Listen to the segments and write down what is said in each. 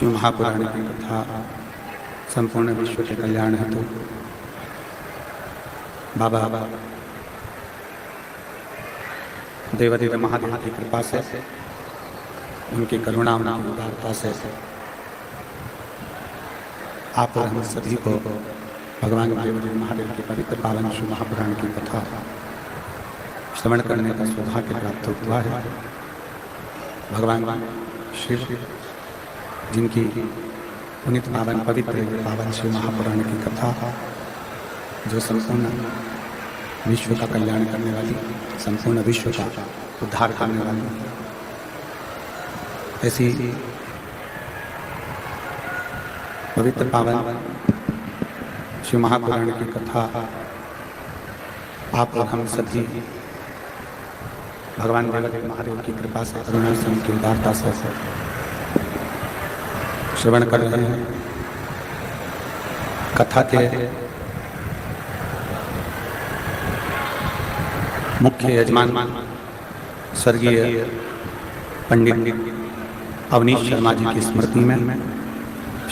महापुराण की कथा संपूर्ण विश्व के कल्याण हेतु बाबा देवादिदेव महादेव की कृपा से, उनकी करुणा, उनकी उदारता से आप और हम सभी को भगवान देवादिदेव महादेव के पवित्र पावन शिव महापुराण की कथा श्रवण करने का सौभाग्य प्राप्त हुआ है। भगवान शिव जिनकी पुनित पावन पवित्र पावन शिव महापुराण की कथा जो संपूर्ण विश्व का कल्याण करने वाली, संपूर्ण विश्व का उद्धार करने वाली, ऐसी पवित्र पावन शिव महापुराण की कथा आप और हम सभी भगवान देवादिदेव महादेव की कृपा से, करुणा से, उनकी उदारता से श्रवण कर रहे हैं। कथा के मुख्य यजमान स्वर्गीय पंडित अवनीश शर्मा जी की स्मृति में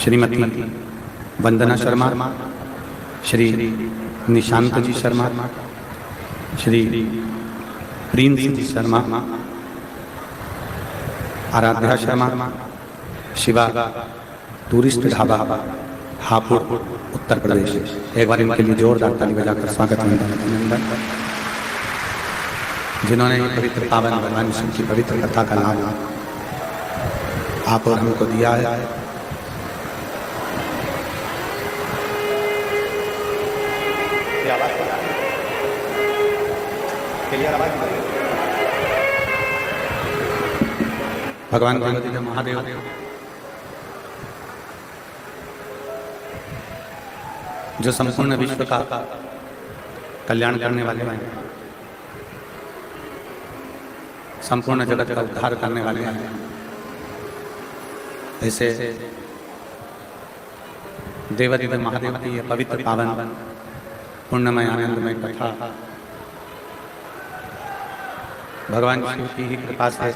श्रीमती वंदना शर्मा, श्री निशांत जी शर्मा, श्री प्रिंस जी शर्मा, आराध्या शर्मा, शिवा टूरिस्ट ढाबा, हापुड़, उत्तर प्रदेश। एक बार इनके लिए जोरदार ताली बजाकर स्वागत अभिनंदन। जिन्होंने पवित्र पावन भगवान शिव की पवित्र कथा का लाभ आप और हमको दिया है। भगवान देवादिदेव महादेव जो संपूर्ण विश्व का कल्याण करने वाले हैं, संपूर्ण जगत का उद्धार करने वाले हैं, ऐसे देवादिदेव महादेव की यह पवित्र पावन पुण्यमय आनंदमय कथा भगवान शिव की ही कृपा से,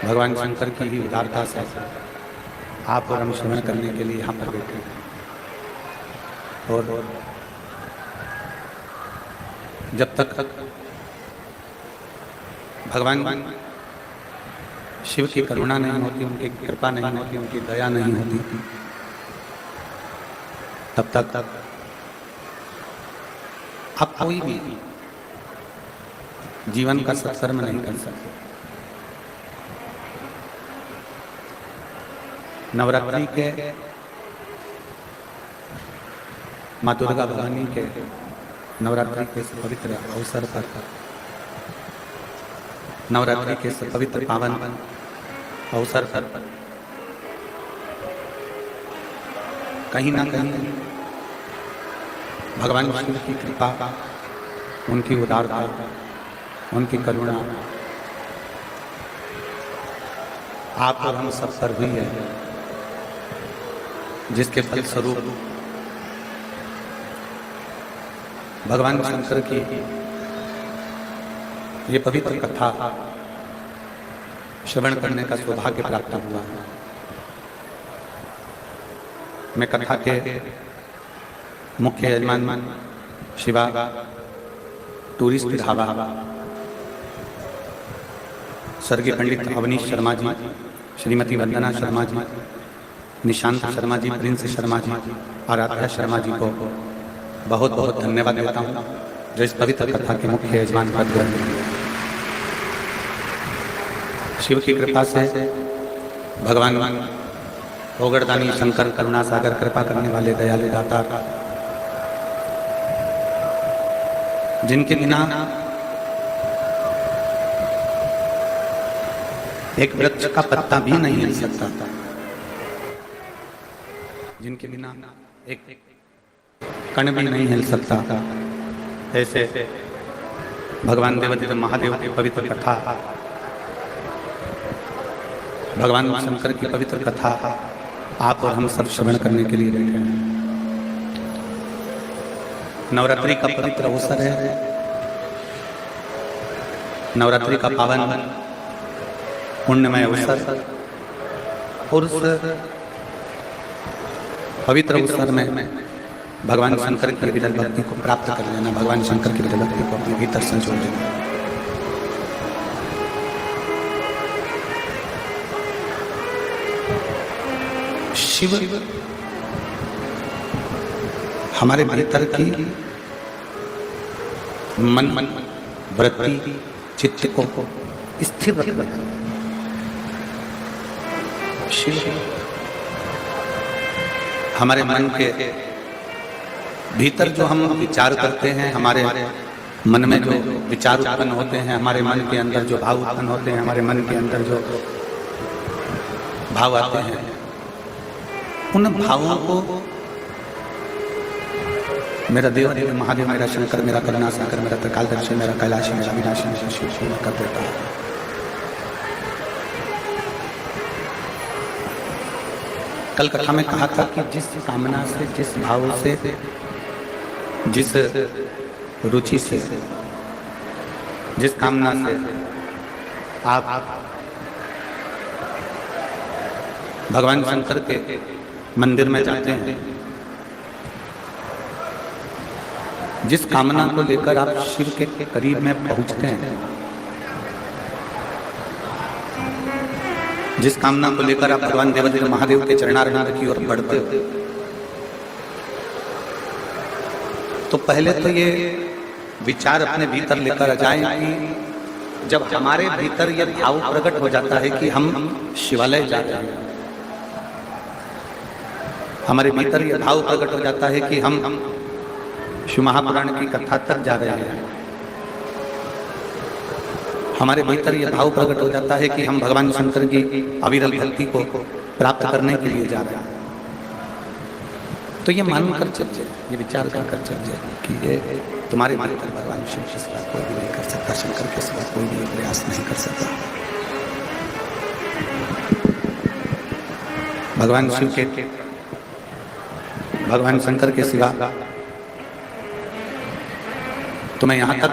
भगवान शंकर की ही उदारता से आप और हम श्रवण करने के लिए यहाँ पर बैठे हैं। और जब तक भगवान शिव की करुणा नहीं होती, उनकी कृपा नहीं होती, उनकी दया नहीं होती, तब तक आप कोई भी जीवन का सत्कर्म नहीं कर सकते। नवरात्रि के माँ दुर्गा भवानी के नवरात्रि के पवित्र अवसर पर, नवरात्रि के पवित्र पावन अवसर पर कहीं ना कहीं भगवान शिव की कृपा, उनकी उदारता, उनकी करुणा आप और हम सब पर हुई है, जिसके फलस्वरूप भगवान शंकर की ये पवित्र कथा श्रवण करने का सौभाग्य प्राप्त हुआ। मैं कथा के मुख्य यजमान शिवा टूरिस्ट ढाबा, स्वर्गीय पंडित अवनीश शर्मा जी, श्रीमती वंदना शर्मा जी, निशांत शर्मा जी, प्रिंस शर्मा जी, आराध्या शर्मा जी को बहुत बहुत धन्यवाद देता हूँ, जो इस पवित्र कथा के मुख्य यजमान पद ग्रहण किए। शिव की कृपा से भगवान ओगरदानी शंकर करुणा सागर, कृपा करने वाले दयालु दाता, जिनके बिना एक वृक्ष का पत्ता भी नहीं हिल सकता था, जिनके बिना एक कण भी नहीं हिल सकता, ऐसे भगवान देवादिदेव महादेव की पवित्र कथा, भगवान शंकर की पवित्र कथा आप और हम सब श्रवण करने के लिए बैठे हैं। नवरात्रि का पवित्र अवसर है, नवरात्रि का पावन पुण्यमय अवसर और उस पवित्र अवसर में भगवान शंकर की विरल भक्ति को प्राप्त कर लेना, भगवान शंकर की विरल भक्ति को अपने भीतर संजो लेना। शिव हमारे भीतर की मन वृत्ति चित्त को स्थिर रखना। शिव हमारे मन के भीतर जो हम विचार करते हैं, हमारे मन में जो विचार उत्पन्न होते हैं, हमारे मन के अंदर जो भाव उत्पन्न होते हैं, हमारे मन के अंदर जो भाव आते हैं, उन भावों को मेरा देव देव महादेव, मेरा शंकर, मेरा करुणा सागर, मेरा त्रिकालदर्शी, मेरा कैलाशी, मेरा विनाशी, मेरा शिव शिव कर देता है। कल कथा में कहा था कि जिस कामना से, जिस भाव से, जिस रुचि से, जिस कामना से आप भगवान शंकर के मंदिर में जाते हैं, जिस कामना को लेकर आप शिव के करीब में पहुंचते हैं, जिस कामना को लेकर आप भगवान देवादिदेव महादेव के चरणारविंद की ओर बढ़ते हो, तो पहले तो ये विचार अपने भीतर लेकर आ जाए कि जब हमारे भीतर ये भाव प्रकट हो जाता है कि हम शिवालय जा रहे हैं, हमारे भीतर ये भाव प्रकट हो जाता है कि हम शिव महापुराण की कथा तक जा रहे हैं, हमारे भीतर ये भाव प्रकट हो जाता है कि हम भगवान शंकर की अविरल भक्ति को प्राप्त करने के लिए जा रहे हैं, तो ये मान कर चलिए, ये विचार कर चलिए कि ये तुम्हारे भीतर भगवान शिव के सिवा कोई भी नहीं कर सकता, शंकर के सिवा कोई भी प्रयास नहीं कर सकता। भगवान शिव के, भगवान शंकर के सिवा तुम्हें यहाँ तक,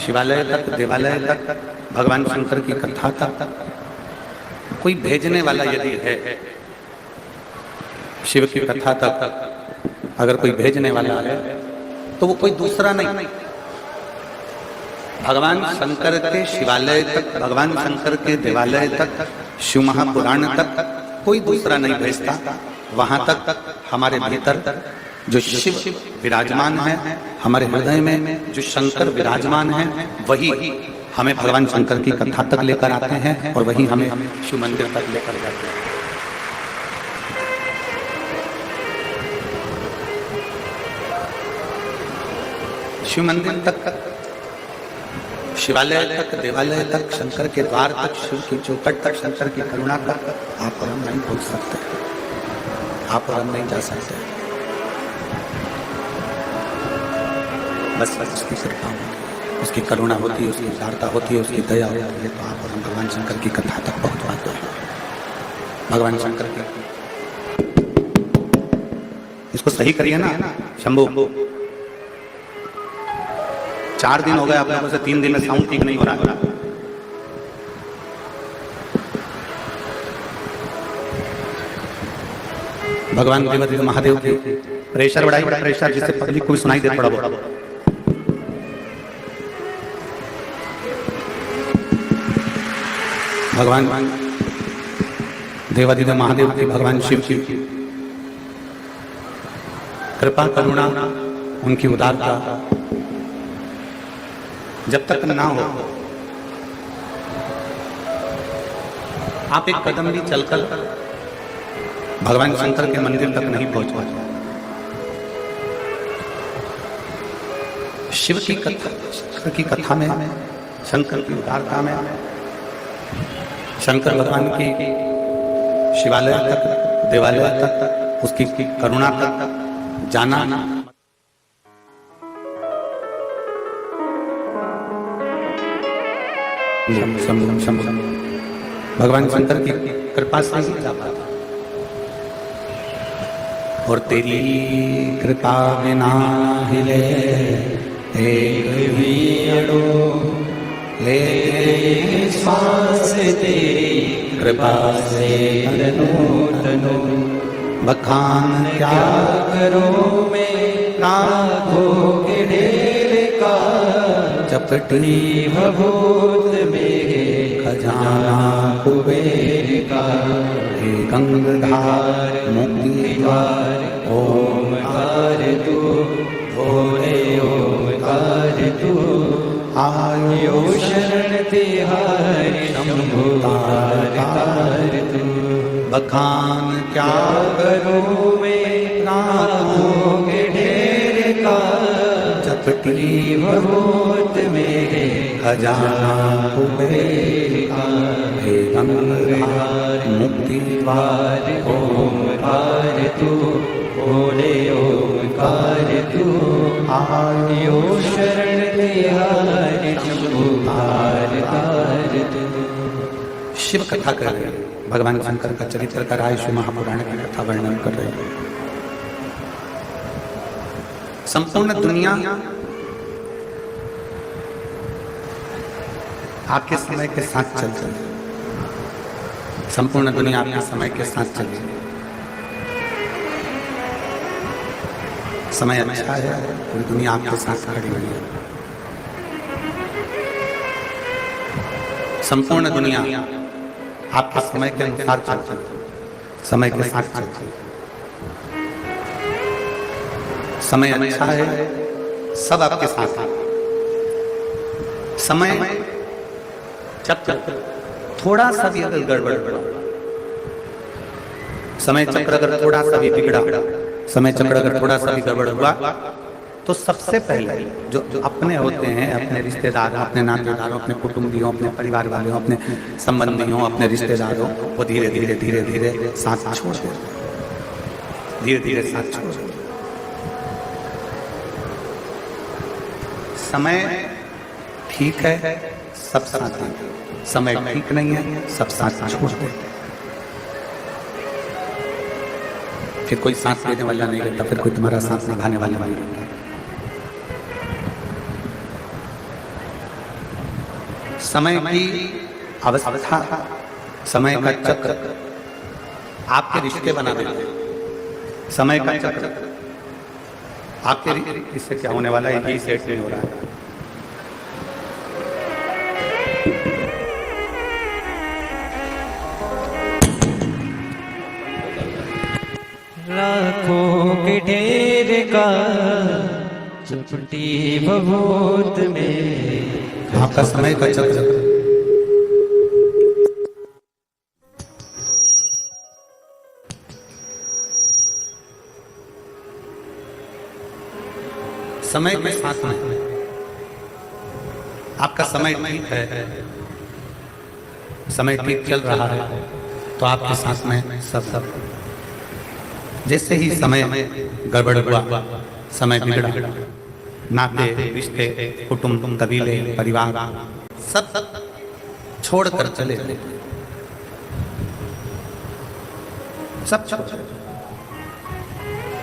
शिवालय तक, देवालय तक, भगवान शंकर की कथा तक कोई भेजने वाला यदि है, शिव की कथा तक अगर कोई भेजने वाला है तो वो कोई दूसरा नहीं, भगवान शंकर के शिवालय तक, भगवान शंकर के देवालय तक, शिव महापुराण तक कोई दूसरा नहीं भेजता। वहां तक हमारे भीतर जो शिव विराजमान है, हमारे हृदय में जो शंकर विराजमान है, वही हमें भगवान शंकर की कथा तक लेकर आते हैं और वही हमें शिव मंदिर तक लेकर जाते हैं। शिव मंदिर तक, शिवालय तक, देवालय तक, शंकर के द्वार तक, शिव की चौखट तक, शंकर की करुणा तक आप और हम नहीं पहुंच सकते, आप और हम नहीं जा सकते। बस उसकी कृपा होती है, उसकी करुणा होती है, उसकी उदारता होती है, उसकी दया होती है, तो आप और हम भगवान शंकर की कथा तक पहुंच पाते हैं। भगवान शंकर की इसको सही करिए ना शंभू। 4 दिन हो गए आप लोगों से, 3 दिन में साउंड ठीक नहीं हो रहा है। भगवान देवादिदेव महादेव के प्रेशर बढ़ाई, प्रेशर जिससे पब्लिक को भी सुनाई दे थोड़ा बहुत। भगवान देवादिदेव महादेव की, भगवान शिव की कृपा करुणा, उनकी उदारता जब तक ना हो, आप एक कदम भी चलकर भगवान शंकर के मंदिर तक नहीं पहुंच पाते। शिव की कथा, शंकर की कथा में, शंकर की उदारता में, शंकर भगवान की शिवालय तक, देवालय तक, उसकी करुणा तक जाना, भगवान शंकर की कृपा से ही जा पाता। और तेरी कृपा बिना हिले एक भी अड़ो, ले श्वास तेरी कृपा से तनु बखान क्या करो मैं लाखों के ढेर का चपटी भभूत मेरे खजाना कुबेर का हे गंगाधार मुक्ति द्वार ओमकार तू भोले ओमकार तू आयो शरण तिहारी शंभु तार तू बखान क्या करूं मैं लाखों के ढेर का चपटी भभूत मेरे खजाना कुबेर का हे गंगाधार मुक्ति द्वार ओमकार तू भोले ओमकार तू आयो शरण तिहारी शंभु तार तू। शिव कथा कर रहे हैं, भगवान शंकर का चरित्र कर रहा है, शिव महापुराण की कथा वर्णन कर रहे हैं। संपूर्ण दुनिया आपके समय के साथ चल रही है, संपूर्ण दुनिया आपके समय के साथ चल रही है। समय अच्छा है, पूरी दुनिया आपके साथ खड़ी हुई है। संपूर्ण दुनिया आपके समय के अनुसार चलती है, समय के साथ चलती है। समय अच्छा है, सब आपके साथ है। समय चक्र थोड़ा सा भी अगर गड़बड़ हुआ, समय चक्र अगर थोड़ा सा भी बिगड़ा, समय चक्र अगर थोड़ा सा भी गड़बड़ हुआ, तो सबसे पहले जो अपने होते हैं, अपने रिश्तेदार, अपने नातेदारों, अपने कुटुंबियों, अपने परिवार वालों, अपने संबंधियों, अपने रिश्तेदारों, वो धीरे धीरे धीरे धीरे साथ छोड़ देते, धीरे धीरे साथ छोड़ देते। समय ठीक है, सब साथ देते, समय ठीक नहीं है, सब साथ छोड़ देते। फिर कोई साथ देने वाला नहीं रहता, फिर कोई तुम्हारा साथ निभाने वाला नहीं रहता। समय की अवस्था, समय का चक्र आपके रिश्ते बना देते हैं। समय का चक्र आपके इससे क्या होने वाला है, यही सेट नहीं हो रहा है। लाखों के ढेर का चपटी भभूत में आपका समय का चक्र समय के साथ में आपका समय ठीक है, समय ठीक चल रहा है, तो आपके साथ में सब जैसे ही समय गड़बड़ हुआ, समय बिगड़ा, नाते रिश्ते, कुटुंब, कबीले, परिवार सब छोड़कर चले, सब छोड़।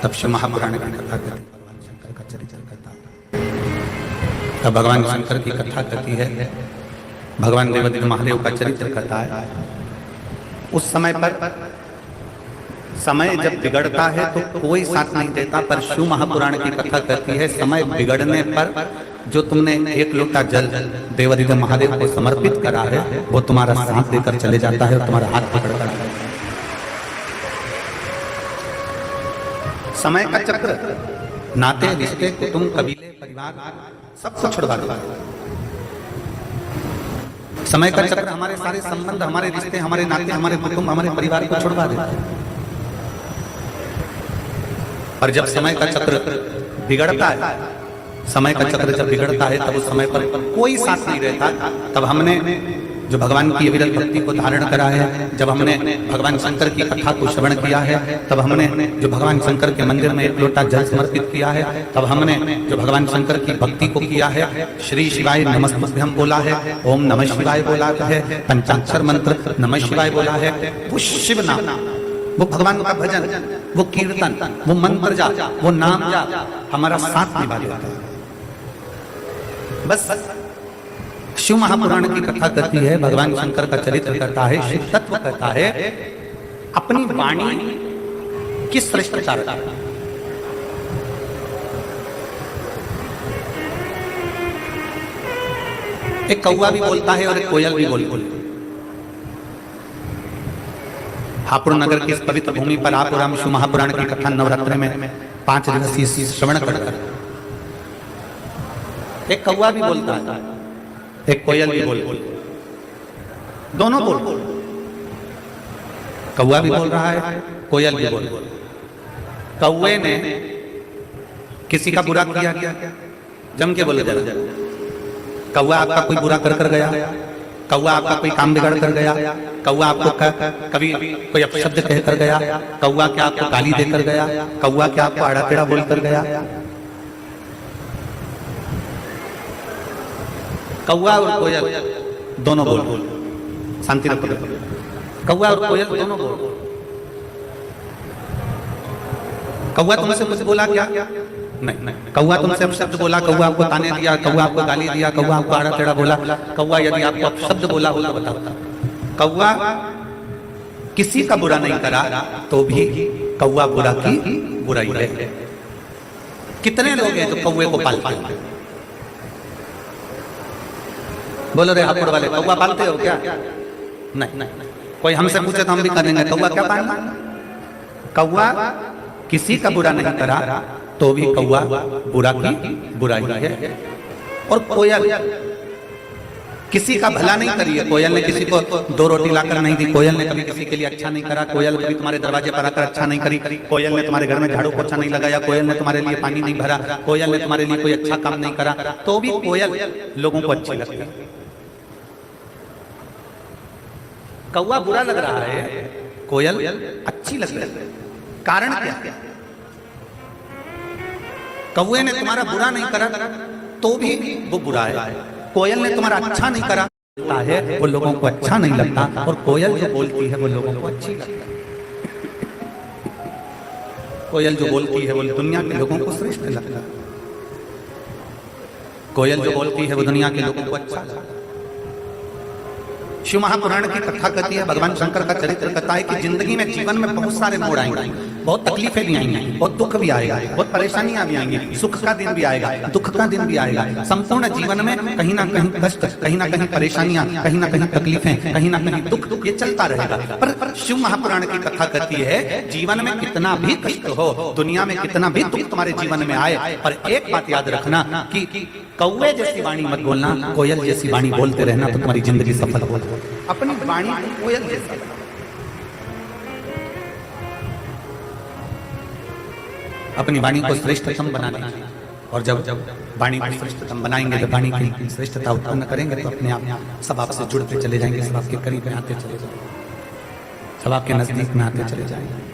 तब शिव महापुराण की कथा करती, भगवान शंकर का चरित्र करता है। तब भगवान शंकर की कथा करती है, भगवान देवादिदेव महादेव का चरित्र करता है। उस समय पर समय जब बिगड़ता है तो कोई साथ नहीं देता, पर शिव महापुराण की कथा कहती है समय बिगड़ने पर जो तुमने एक लोटा जल देवादिदेव महादेव को समर्पित करा है, वो तुम्हारा साथ देकर चले जाता है और तुम्हारा हाथ पकड़ता है। समय का चक्र नाते, रिश्ते, कुटुंब, कबीले, परिवार सबको छुड़वा देता है। समय का चक्र हमारे सारे संबंध, हमारे रिश्ते, हमारे नाते, हमारे कुटुंब, हमारे परिवार को छुड़वा देता है। पर जब समय का चक्र बिगड़ता है, समय का चक्र जब बिगड़ता है, तब उस समय पर कोई साथ नहीं रहता। तब हमने जो भगवान की अविरल भक्ति को धारण करा है, जब हमने भगवान शंकर की कथा को श्रवण किया है, तब हमने जो भगवान शंकर के मंदिर में एक लोटा जल समर्पित किया है, तब हमने जो भगवान शंकर की भक्ति को किया है, श्री शिवाय नमस्तुभ्यं बोला है, ओम नमः शिवाय बोला है, पंचाक्षर मंत्र नमः शिवाय बोला है, वो शिव नाम, वो भगवान का भजन, वो कीर्तन, वो मंत्र जाप, वो नाम जाप हमारा साथ निभा देता है। बस शिव शिव महापुराण की कथा कहती है, भगवान शंकर का चरित्र कहता है, शिव तत्व कहता है, अपनी वाणी की श्रेष्ठता रहता है। एक कौवा भी बोलता है और एक कोयल भी बोलती है। हापुड़ नगर की इस पवित्र भूमि पर आप राम शिव महापुराण की कथा नवरात्र में 5 दिवसीय श्रवण कर एक कौवा भी बोलता है, एक कोयल भी बोलती है, दोनों बोल, कौवा भी बोल रहा है, कोयल भी बोल रहा है। कौवे ने किसी का बुरा किया क्या? जम के बोले जरा, कौवा आपका कोई बुरा कर गया, कौवा आपका कोई काम बिगाड़ कर गया, कौवा आपको कभी कोई अपशब्द कह कर गया, कौवा क्या आपको गाली देकर गया, कौवा क्या आपको आड़ा टेढ़ा बोल कर गया? कौवा और कोयल दोनों बोल, शांति रखो। कौवा और कोयल दोनों बोल। कौवा तुमसे कुछ बोला क्या? नहीं। कौवा तुमसे अपशब्द बोला, कौवा आपको ताने दिया, कौवा आपको गाली दिया, कौवा आपको आड़ा टेढ़ा बोला, कौवा यदि आपको अपशब्द बोला हो तो बताओ। कौवा किसी का बुरा नहीं करा तो भी कौवा बुरा की बुराई है। कितने लोग हैं जो कौवे को पालते हैं? बोलो रे हापुड़ वाले, कौवा पालते हो क्या? नहीं। कोई हमसे पूछे तो हम भी करेंगे, कौवा क्या पालना? कौवा किसी का बुरा नहीं करा तो भी कौवा बुरा की बुराई है। और कोयल किसी का भला नहीं करी है। कोयल ने किसी को 2 रोटी लाकर नहीं दी, कोयल ने कभी किसी के लिए अच्छा नहीं करा, कोयल कभी तुम्हारे दरवाजे पर आकर अच्छा नहीं करी, कोयल ने तुम्हारे घर में झाड़ू पोछा नहीं लगाया, कोयल ने तुम्हारे लिए पानी नहीं भरा, कोयल ने तुम्हारे लिए कोई अच्छा काम नहीं करा, तो भी कोयल लोगों को अच्छी लगती है। कौवा बुरा लग रहा है, कोयल अच्छी लग रही है। कारण क्या? कौवे ने तुम्हारा बुरा नहीं करा तो भी वो बुरा है, कोयल ने तुम्हारा अच्छा नहीं करा है वो लोगों को अच्छा नहीं लगता, और कोयल जो बोलती है वो लोगों को अच्छी लगती है। कोयल जो बोलती है वो दुनिया के लोगों को श्रेष्ठ लगता है, कोयल जो बोलती है वो दुनिया के लोगों को अच्छा लगता है। शिव महापुराण की कथा कहती है, भगवान शंकर का चरित्र कहता है कि जिंदगी में, जीवन में बहुत सारे मोड़ आएंगे, बहुत तकलीफें भी आएंगी, बहुत दुख भी आएगा, बहुत परेशानियां भी आएंगी, सुख का दिन भी आएगा, दुख का दिन भी आएगा। संपूर्ण जीवन में कहीं ना कहीं कष्ट, कहीं ना कहीं परेशानियां, कहीं ना कहीं तकलीफें, कहीं ना कहीं दुख, ये चलता रहेगा। पर शिव महापुराण की कथा कहती है, जीवन में कितना भी कष्ट हो, दुनिया में कितना भी दुख तुम्हारे जीवन में आए, पर एक बात याद रखना कि कौवे जैसी वाणी मत बोलना, कोयल जैसी वाणी बोलते रहना तो तुम्हारी जिंदगी सफल हो। अपनी वाणी कोयल जैसी, अपनी वाणी को श्रेष्ठतम बनाने, और जब वाणी को श्रेष्ठतम बनाएंगे, जब वाणी की श्रेष्ठता उत्पन्न करेंगे तो अपने आप सब आपसे जुड़ते चले जाएंगे, सब आपके करीब में आते चले जाएंगे, सब आपके नजदीक में आते चले जाएंगे।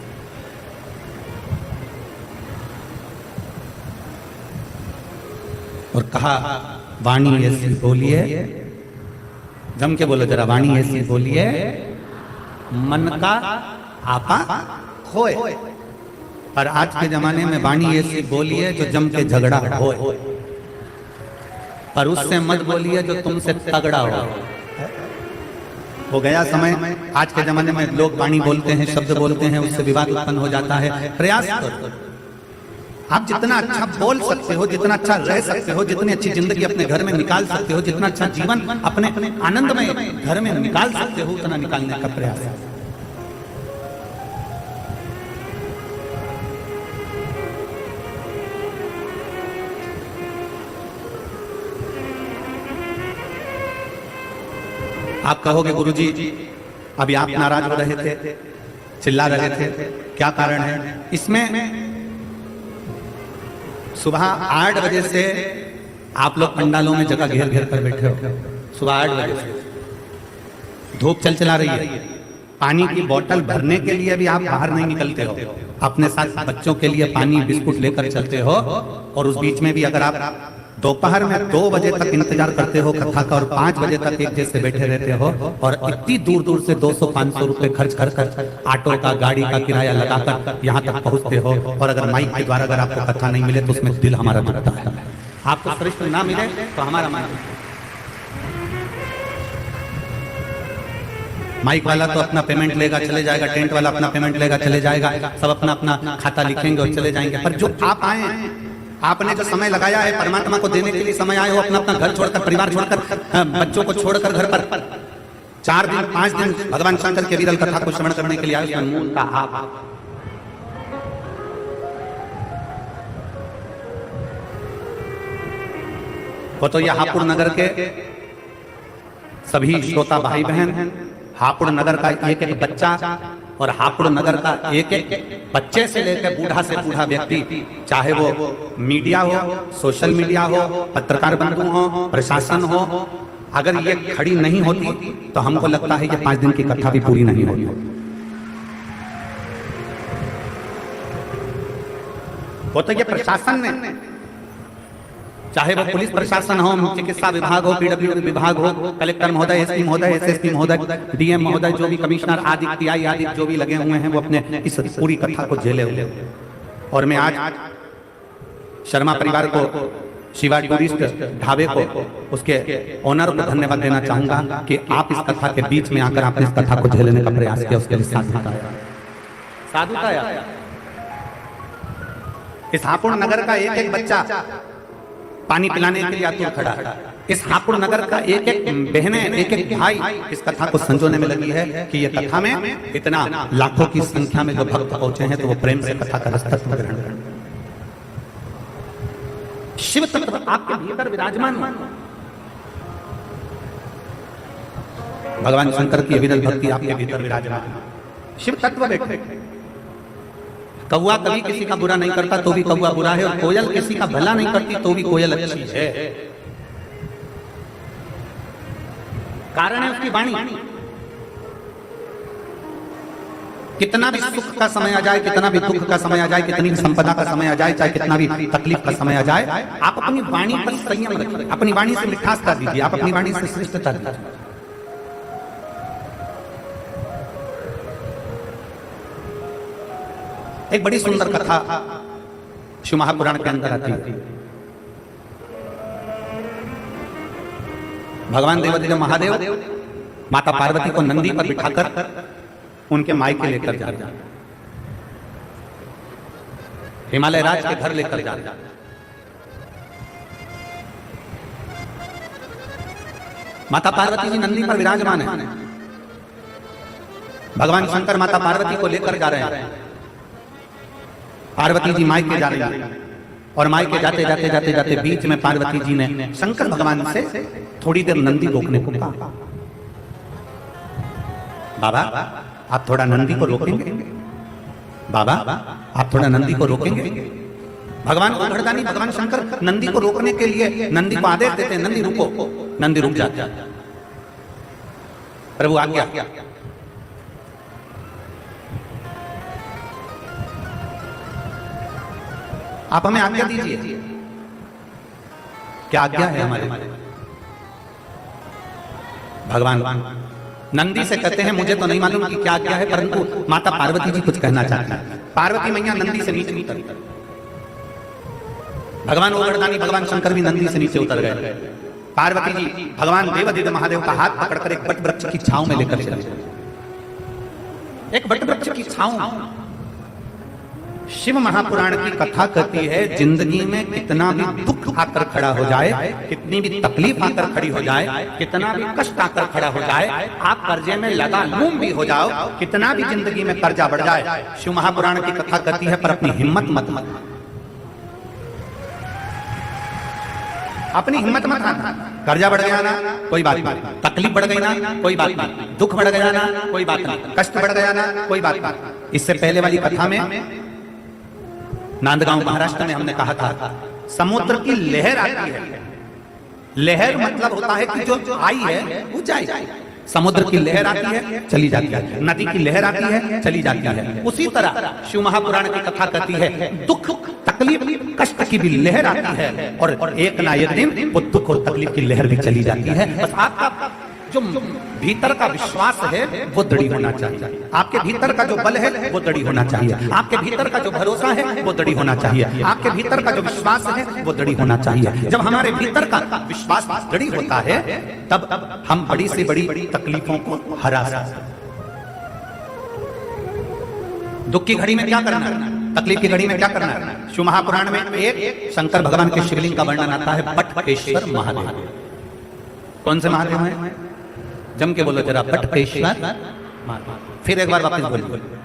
और कहा, वाणी ऐसी बोलिए, जम के बोलो जरा, वाणी ऐसी बोलिए मन का आपा होए। और आज के जमाने में वाणी ऐसी बोलिए जो जम के झगड़ा होए, पर उससे मत बोलिए जो तुमसे तगड़ा हो गया समय। आज के जमाने में लोग वाणी बोलते हैं, शब्द बोलते हैं, उससे विवाद उत्पन्न हो जाता है। प्रयास करो, आप जितना अच्छा बोल सकते हो, जितना अच्छा रह सकते हो, जितनी अच्छी जिंदगी अपने घर में निकाल सकते हो, जितना अच्छा जीवन अपने आनंद में घर में निकाल सकते हो, उतना निकालने का प्रयास है। आप कहोगे गुरुजी अभी आप नाराज हो रहे थे, चिल्ला रहे थे, क्या कारण है? इसमें सुबह 8 बजे से आप लोग पंडालों में जगह घेर घेर कर बैठे हो। सुबह 8 बजे से धूप चला रही है, पानी की बोतल भरने के लिए भी आप बाहर नहीं निकलते हो, अपने साथ बच्चों के लिए पानी बिस्कुट लेकर चलते हो, और उस बीच में भी अगर आप दोपहर में 2 बजे तक इंतजार करते हो कथा का, और 5 बजे तक एक जैसे बैठे रहते हो, और इतनी दूर दूर से 200-500 रुपए खर्च कर ऑटो का, गाड़ी का किराया लगाकर यहाँ तक पहुँचते हो, और अगर माइक के द्वारा अगर आपको कथा नहीं मिले तो उसमें दिल हमारा दुखता है। आपको श्रेष्ठ ना मिले तो हमारा मन, माइक वाला तो अपना पेमेंट लेगा चले जाएगा, टेंट वाला अपना पेमेंट लेगा चले जाएगा, सब अपना अपना खाता लिखेंगे और चले जाएंगे। पर जो आप आए हैं, आपने जो समय लगाया है परमात्मा को देने के लिए समय आए हो, अपना अपना घर छोड़कर, परिवार छोड़कर, बच्चों को छोड़कर घर पर 4 दिन 5 दिन भगवान शंकर के विरल कथा को श्रवण करने के लिए आए, मूल का आप। वो तो यह हापुड़ नगर के सभी श्रोता भाई बहन, हापुड़ नगर का एक एक बच्चा और हापुड़ नगर का एक एक बच्चे से लेकर बूढ़ा से बूढ़ा व्यक्ति, चाहे वो मीडिया हो, सोशल मीडिया हो, पत्रकार बंधु हो, प्रशासन हो, अगर ये खड़ी नहीं होती तो हमको लगता है ये 5 दिन की कथा भी पूरी नहीं होती। वो तो ये प्रशासन ने, चाहे वो पुलिस प्रशासन हो, चिकित्सा विभाग हो, पीडब्ल्यूडी विभाग हो, कलेक्टर महोदय, एसपी महोदय, एसएसपी महोदय, डीएम महोदय, जो भी कमिश्नर आदि टीआई आदि जो भी लगे हुए हैं, वो अपने इस पूरी कथा को झेले हुए। और मैं आज शर्मा परिवार को, शिवा टूरिस्ट ढाबे को, उसके ओनर को धन्यवाद देना चाहूंगा कि आप इस कथा के बीच में आकर आपने इस कथा को झेलने का प्रयास किया, उसके लिए साधुता। इस हापुड़ नगर का एक एक बच्चा पानी पिलाने के लिए आतुर खड़ा है। इस हापुड़ नगर का एक एक बहने, एक एक भाई इस कथा को संजोने में लगी है कि ये कथा में इतना लाखों की संख्या में जो भक्त पहुंचे हैं, तो वो प्रेम से कथा का रसतत्व ग्रहण करें। शिव तत्व आपके भीतर विराजमान, भगवान शंकर की विरल भक्ति आपके भीतर विराजमान, शिव तत्व बैठे। कौवा कभी किसी का बुरा नहीं करता तो भी कौवा बुरा है, और कोयल किसी का भला नहीं करती तो भी कोयल अच्छी है। कारण है उसकी वाणी। कितना भी सुख का समय आ जाए, कितना भी दुख का समय आ जाए, कितनी भी संपदा का समय आ जाए, चाहे कितना भी तकलीफ का समय आ जाए, आप अपनी वाणी पर संयम रखिए, अपनी वाणी से मिठासता दीजिए, आप अपनी वाणी से श्रेष्ठता दीजिए। एक बड़ी सुंदर कथा शिव महापुराण के अंदर आती है। भगवान देवादिदेव महादेव माता पार्वती को नंदी पर बिठाकर उनके मायके लेकर जा रहे, हिमालय राज के घर लेकर जा रहे। माता पार्वती जी नंदी पर विराजमान है, भगवान शंकर माता पार्वती को लेकर जा रहे हैं। पार्वती जी मायके जा रही है, और मायके जाते जाते जाते जाते बीच में पार्वती जी ने शंकर भगवान से थोड़ी देर नंदी रोकने को कहा। बाबा आप थोड़ा नंदी को रोकेंगे, बाबा आप थोड़ा नंदी को रोकेंगे। भगवान को घड़दानी भगवान शंकर नंदी को रोकने के लिए नंदी को आदेश देते हैं, नंदी रुको। नंदी रुक जाता है। प्रभु आज्ञा। आप हमें आज्ञा दीजिए। क्या आज्ञा है हमारे? भगवान नंदी से कहते हैं मुझे तो नहीं मालूम कि क्या आज्ञा है, परंतु माता पार्वती जी कुछ कहना चाहती है। पार्वती मैया नंदी से नीचे उतर, भगवान ओगड़दानी भगवान शंकर भी नंदी से नीचे उतर गए। पार्वती जी भगवान देवादिदेव महादेव का हाथ पकड़कर एक वट वृक्ष की छांव में लेकर चले। एक वट वृक्ष की छांव। शिव महापुराण की कथा कहती है जिंदगी में कितना भी दुख आकर खड़ा हो जाए, कितनी भी तकलीफ आकर खड़ी हो जाए, कितना भी कष्ट आकर खड़ा हो जाए, आप कर्जे में लगा लूम भी हो जाओ, कितना भी जिंदगी में कर्जा बढ़ जाए, शिव महापुराण की कथा कहती है पर अपनी हिम्मत मत अपनी हिम्मत मत हारना। कर्जा बढ़ गया ना कोई बात नहीं, तकलीफ बढ़ गई ना कोई बात नहीं, दुख बढ़ गया ना कोई बात नहीं, कष्ट बढ़ गया ना कोई बात नहीं। इससे पहले वाली कथा में नांदगांव महाराष्ट्र में हमने कहा था समुद्र की लहर आती है। लहर मतलब होता है कि जो आई है वो जाए। समुद्र की लहर आती है चली जाती है, नदी की लहर आती है चली जाती है। उसी तरह शिव महापुराण की कथा कहती है दुख तकलीफ कष्ट की भी लहर आती है, और एक ना एक दिन वो दुख और तकलीफ की लहर भी चली जाती है। बस आपका जो भीतर का विश्वास है वो दृढ़ होना चाहिए, आपके भीतर का जो बल है वो दृढ़ होना चाहिए, आपके भीतर का जो भरोसा है वो दृढ़ होना चाहिए, आपके भीतर का जो विश्वास है वो दृढ़ होना चाहिए। जब हमारे भीतर का विश्वास दृढ़ होता है तब हम बड़ी से बड़ी तकलीफों को हरा सकते हैं। दुख की घड़ी में क्या करना है, तकलीफ की घड़ी में क्या करना है। शिव महापुराण में एक शंकर भगवान के शिवलिंग का वर्णन आता है, बटकेश्वर महादेव। कौन से महादेव हैं? जम के बोलो जरा, बटकेश्वर महादेव। फिर एक बार वापस बोलिए।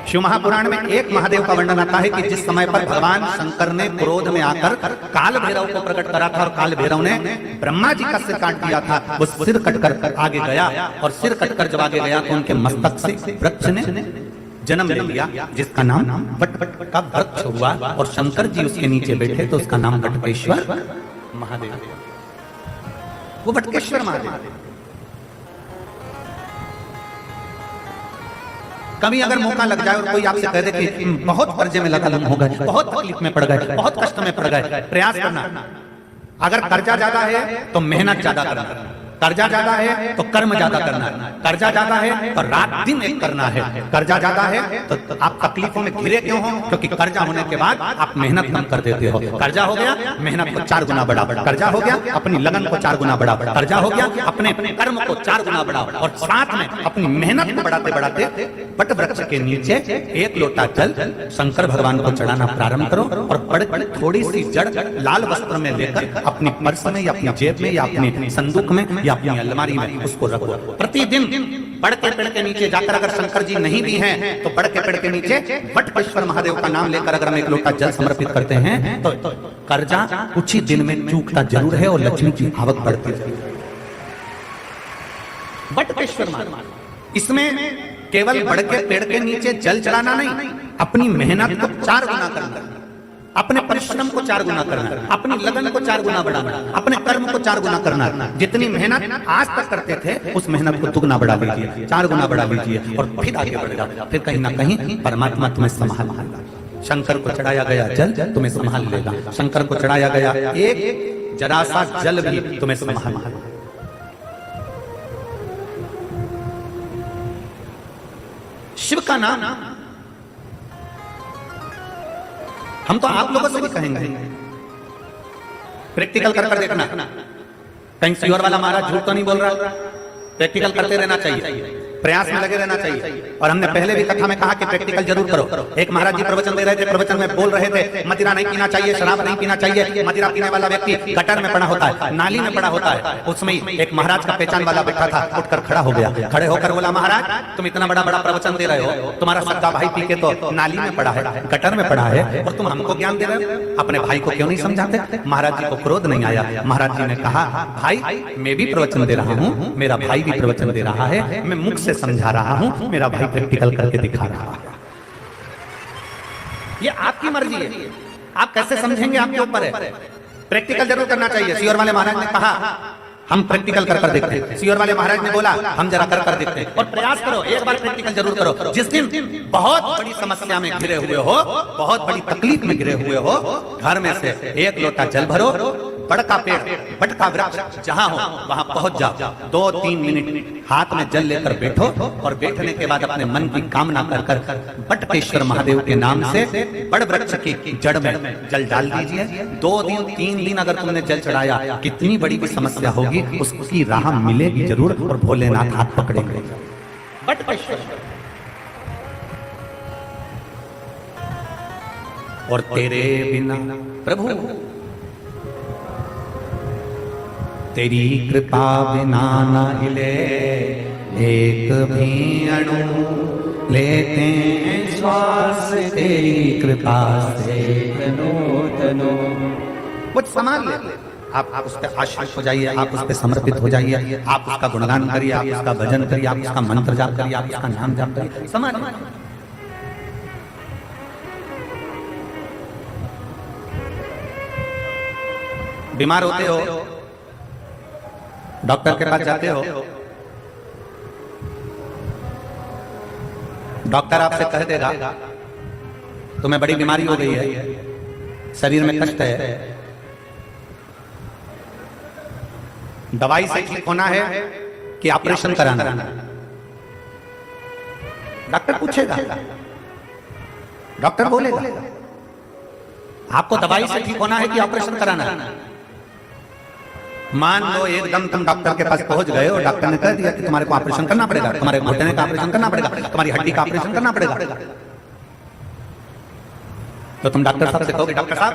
शिव महापुराण में एक महादेव का वर्णन आता है कि जिस समय पर भगवान शंकर ने क्रोध में आकर काल भैरव को प्रकट करा था और काल भैरव ने ब्रह्मा जी का सिर काट दिया था, वो सिर कटकर आगे गया और सिर कटकर जब आगे गया तो उनके मस्तक से वृक्ष ने जन्म ले लिया, जिसका नाम बट का वृक्ष हुआ और शंकर जी उसके नीचे बैठे तो उसका नाम बटकेश्वर महादेव। वो बटकेश्वर महादेव। कभी अगर मौका लग जाए और कोई आपसे कह दे कि बहुत कर्जे में लगा हो गए, बहुत तकलीफ में पड़ गए, बहुत कष्ट में पड़ गए, प्रयास करना। अगर कर्जा ज्यादा है तो मेहनत ज्यादा करना, कर्जा ज्यादा है तो कर्म ज्यादा करना, कर्जा ज्यादा है तो रात दिन एक करना है, कर्जा ज्यादा है तो आप तकलीफों में घिरे क्यों हो, क्योंकि कर्जा होने के बाद आप मेहनत कम कर देते हो। कर्जा हो गया, मेहनत को 4 गुना बढ़ा, कर्जा हो गया, अपनी लगन को 4 गुना बढ़ा, कर्जा हो गया, अपने कर्म को 4 गुना बढ़ा और साथ में अपनी मेहनत को बढ़ाते बढ़ाते बट वृक्ष के नीचे 1 लोटा जल शंकर भगवान को चढ़ाना प्रारंभ करो और बड़ थोड़ी सी जड़ लाल वस्त्र में लेकर अपनी पर्स में या अपनी जेब में या अपने संदूक में या अपनी अलमारी में उसको रखो। प्रतिदिन बड़ के पेड़ के नीचे जाकर, अगर शंकर जी नहीं भी हैं तो बड़ के पेड़ के नीचे बटकेश्वर महादेव का नाम लेकर अगर हम 1 लोटा जल समर्पित करते हैं तो कर्जा कुछ ही दिन में चूकता जरूर है और लक्ष्मी की आवक बढ़ती है। बटकेश्वर महादेव। इसमें केवल बड़ के पेड़ के नीचे जल चढ़ाना नहीं, अपनी मेहनत को 4 गुना करना, अपने परिश्रम को 4 गुना करना, अपनी लगन को 4 गुना बढ़ाना, अपने कर्म को 4 गुना करना। जितनी मेहनत आज तक करते थे उस मेहनत को दुगना बढ़ा लीजिए, 4 गुना बढ़ा लीजिए और फिर आगे बढ़ेगा। फिर कहीं ना कहीं परमात्मा तुम्हें संभाल लेगा। शंकर को चढ़ाया गया जल तुम्हें संभाल लेगा, शंकर को चढ़ाया गया एक जरा सा जल भी तुम्हें संभाल लेगा। शिव का नाम हम तो आप लोगों से भी कहेंगे, प्रैक्टिकल कर देखना। कहीं सियोर वाला महाराज झूठ तो नहीं बोल रहा, प्रैक्टिकल करते रहना चाहिए, प्रयास में लगे रहना चाहिए। और हमने पहले भी कथा में कहा कि प्रैक्टिकल जरूर करो। एक महाराज जी प्रवचन दे रहे थे, प्रवचन में बोल रहे थे मदिरा नहीं पीना चाहिए, शराब नहीं पीना चाहिए। मदिरा पीने वाला व्यक्ति गटर में पड़ा होता है, नाली में पड़ा होता है। उसमें एक महाराज का पहचान वाला बैठा था, उठकर खड़ा हो गया, खड़े होकर बोला महाराज तुम इतना बड़ा बड़ा प्रवचन दे रहे हो, तुम्हारा सगा भाई पी के तो नाली में पड़ा है, गटर में पड़ा है और तुम हमको ज्ञान दे रहे हो, अपने भाई को क्यों नहीं समझाते। महाराज जी को क्रोध नहीं आया। महाराज जी ने कहा भाई मैं भी प्रवचन दे रहा हूँ, मेरा भाई भी प्रवचन दे रहा है, मैं मुख से समझा रहा हूं, मेरा भाई प्रैक्टिकल करके दिखा रहा है। ये आपकी मर्जी है, आप कैसे समझेंगे आपके ऊपर है। प्रैक्टिकल जरूर करना चाहिए। सियोर वाले महाराज ने कहा हम प्रैक्टिकल कर कर देखते हैं, सियोर वाले महाराज ने बोला हम जरा कर कर देखते हैं। और प्रयास करो, एक बार प्रैक्टिकल जरूर करो। जिस दिन बहुत बड़ी समस्या में घिरे हुए हो, बहुत बड़ी तकलीफ में घिरे हुए हो, घर में से 1 लोटा जल भरो, बड़ का पेड़, बट का वृक्ष जहां हो वहां पहुंच जाओ, 2-3 मिनट हाथ में जल लेकर बैठो और बैठने के बाद अपने मन की कामना कर कर बटकेश्वर महादेव के नाम से बड़ वृक्ष की जड़ में जल डाल दीजिए। 2 दिन 3 दिन अगर तुमने जल चढ़ाया, कितनी बड़ी भी समस्या होगी उसकी राह मिलेगी जरूर और भोलेनाथ हाथ पकड़ेंगे। बटकेश्वर। और तेरे बिना प्रभु, तेरी कृपा बिना न हिले एक भी अणु, लेते हैं श्वास तेरी कृपा से तनो तनो। कुछ सामान ले, आप उस पर आश्रित हो जाइए, आप उस पर समर्पित हो जाइए, आप उसका गुणगान करिए, आप उसका भजन करिए, आप उसका मंत्र जाप करिए, आप उसका नाम जाप करिए। सामान बीमार होते हो, डॉक्टर के पास जाते हो, डॉक्टर आपसे कह देगा तुम्हें बड़ी बीमारी हो गई है, शरीर में कष्ट है, दवाई से ठीक होना है कि ऑपरेशन कराना है। डॉक्टर पूछेगा, डॉक्टर बोलेगा आपको दवाई से ठीक होना है कि ऑपरेशन कराना है। मान लो एकदम तुम डॉक्टर के पास पहुंच गए और डॉक्टर ने कह दिया कि तुम्हारे को ऑपरेशन करना पड़ेगा, तुम्हारे घुटने का ऑपरेशन करना पड़ेगा, तुम्हारी हड्डी का ऑपरेशन करना पड़ेगा, तो तुम डॉक्टर साहब से कहोगे डॉक्टर साहब